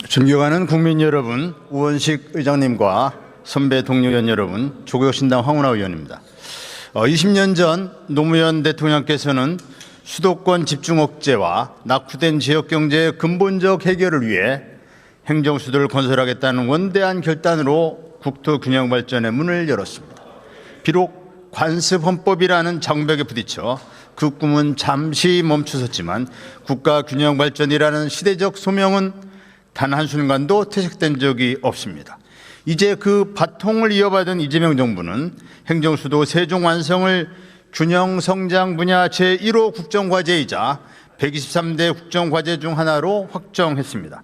존경하는 국민 여러분, 우원식 의장님과 선배 동료 의원 여러분, 조국혁신당 황운하 의원입니다. 20년 전 노무현 대통령께서는 수도권 집중 억제와 낙후된 지역 경제의 근본적 해결을 위해 행정수도를 건설하겠다는 원대한 결단으로 국토 균형 발전의 문을 열었습니다. 비록 관습헌법이라는 장벽에 부딪혀 그 꿈은 잠시 멈춰섰지만 국가 균형 발전이라는 시대적 소명은 단 한순간도 퇴색된 적이 없습니다. 이제 그 바통을 이어받은 이재명 정부는 행정수도 세종 완성을 균형 성장 분야 제1호 국정과제이자 123대 국정과제 중 하나로 확정했습니다.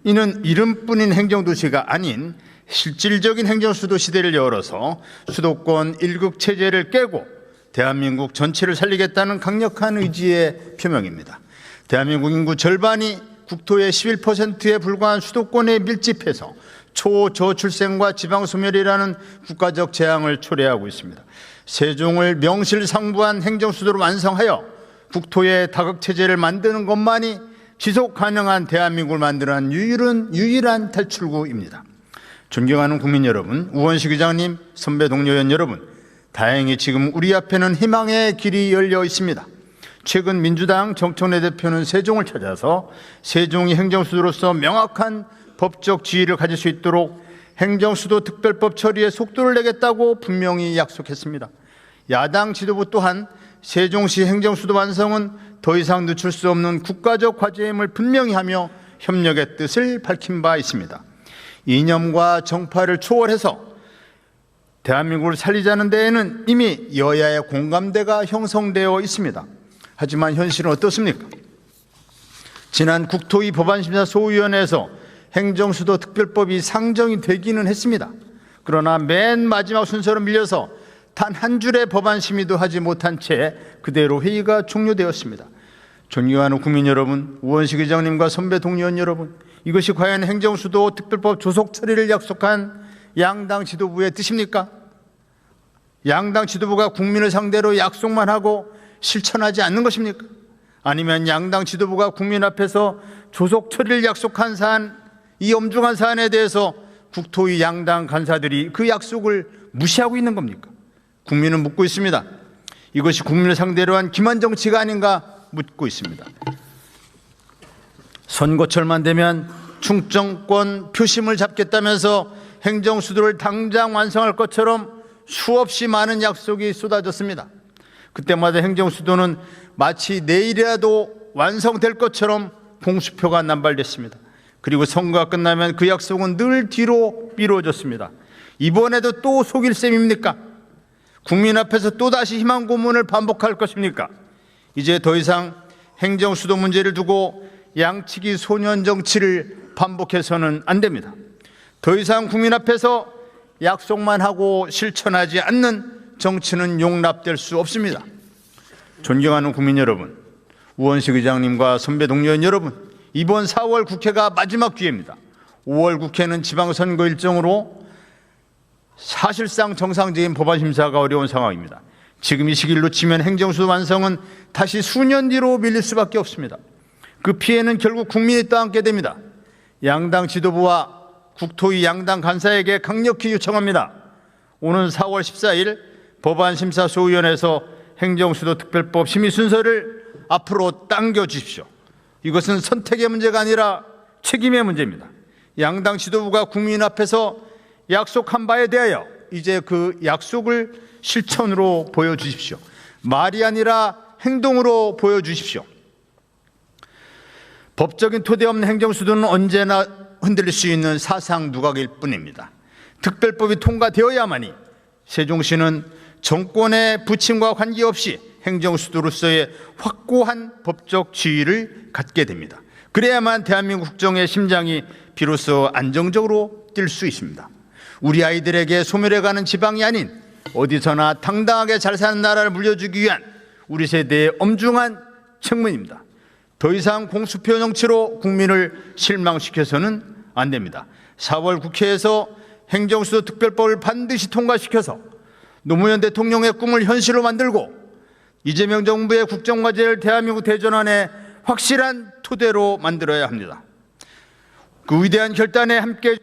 이는 이름뿐인 행정도시가 아닌 실질적인 행정수도 시대를 열어서 수도권 1국 체제를 깨고 대한민국 전체를 살리겠다는 강력한 의지의 표명입니다. 대한민국 인구 절반이 국토의 11%에 불과한 수도권에 밀집해서 초저출생과 지방소멸이라는 국가적 재앙을 초래하고 있습니다. 세종을 명실상부한 행정수도로 완성하여 국토의 다각체제를 만드는 것만이 지속 가능한 대한민국을 만드는 유일한 탈출구입니다. 존경하는 국민 여러분, 우원식 의장님, 선배 동료 의원 여러분, 다행히 지금 우리 앞에는 희망의 길이 열려 있습니다. 최근 민주당 정청래 대표는 세종을 찾아서 세종이 행정수도로서 명확한 법적 지위를 가질 수 있도록 행정수도 특별법 처리에 속도를 내겠다고 분명히 약속했습니다. 야당 지도부 또한 세종시 행정수도 완성은 더 이상 늦출 수 없는 국가적 과제임을 분명히 하며 협력의 뜻을 밝힌 바 있습니다. 이념과 정파를 초월해서 대한민국을 살리자는 데에는 이미 여야의 공감대가 형성되어 있습니다. 하지만 현실은 어떻습니까? 지난 국토위 법안심사 소위원회에서 행정수도 특별법이 상정이 되기는 했습니다. 그러나 맨 마지막 순서로 밀려서 단 한 줄의 법안 심의도 하지 못한 채 그대로 회의가 종료되었습니다. 존경하는 국민 여러분, 우원식 의장님과 선배 동료 의원 여러분, 이것이 과연 행정수도 특별법 조속 처리를 약속한 양당 지도부의 뜻입니까? 양당 지도부가 국민을 상대로 약속만 하고 실천하지 않는 것입니까? 아니면 양당 지도부가 국민 앞에서 조속 처리를 약속한 사안, 이 엄중한 사안에 대해서 국토위 양당 간사들이 그 약속을 무시하고 있는 겁니까? 국민은 묻고 있습니다. 이것이 국민을 상대로 한 기만 정치가 아닌가 묻고 있습니다. 선거철만 되면 충정권 표심을 잡겠다면서 행정수도를 당장 완성할 것처럼 수없이 많은 약속이 쏟아졌습니다. 그때마다 행정수도는 마치 내일이라도 완성될 것처럼 공수표가 남발됐습니다. 그리고 선거가 끝나면 그 약속은 늘 뒤로 미뤄졌습니다. 이번에도 또 속일 셈입니까? 국민 앞에서 또다시 희망 고문을 반복할 것입니까? 이제 더 이상 행정수도 문제를 두고 양치기 소년 정치를 반복해서는 안 됩니다. 더 이상 국민 앞에서 약속만 하고 실천하지 않는 정치는 용납될 수 없습니다. 존경하는 국민 여러분, 우원식 의장님과 선배 동료 의원 여러분, 이번 4월 국회가 마지막 기회입니다. 5월 국회는 지방선거 일정으로 사실상 정상적인 법안 심사가 어려운 상황입니다. 지금 이 시기를 놓치면 행정수도 완성은 다시 수년 뒤로 밀릴 수밖에 없습니다. 그 피해는 결국 국민이 떠안게 됩니다. 양당 지도부와 국토위 양당 간사에게 강력히 요청합니다. 오는 4월 14일 법안심사소위원회에서 행정수도 특별법 심의 순서를 앞으로 당겨주십시오. 이것은 선택의 문제가 아니라 책임의 문제입니다. 양당 지도부가 국민 앞에서 약속한 바에 대하여 이제 그 약속을 실천으로 보여주십시오. 말이 아니라 행동으로 보여주십시오. 법적인 토대 없는 행정수도는 언제나 흔들릴 수 있는 사상 누각일 뿐입니다. 특별법이 통과되어야만이 세종시는 정권의 부침과 관계없이 행정수도로서의 확고한 법적 지위를 갖게 됩니다. 그래야만 대한민국 국정의 심장이 비로소 안정적으로 뛸 수 있습니다. 우리 아이들에게 소멸해가는 지방이 아닌 어디서나 당당하게 잘 사는 나라를 물려주기 위한 우리 세대의 엄중한 책무입니다. 더 이상 공수표 정치로 국민을 실망시켜서는 안 됩니다. 4월 국회에서 행정수도 특별법을 반드시 통과시켜서 노무현 대통령의 꿈을 현실로 만들고 이재명 정부의 국정과제를 대한민국 대전환의 확실한 토대로 만들어야 합니다. 그 위대한 결단에 함께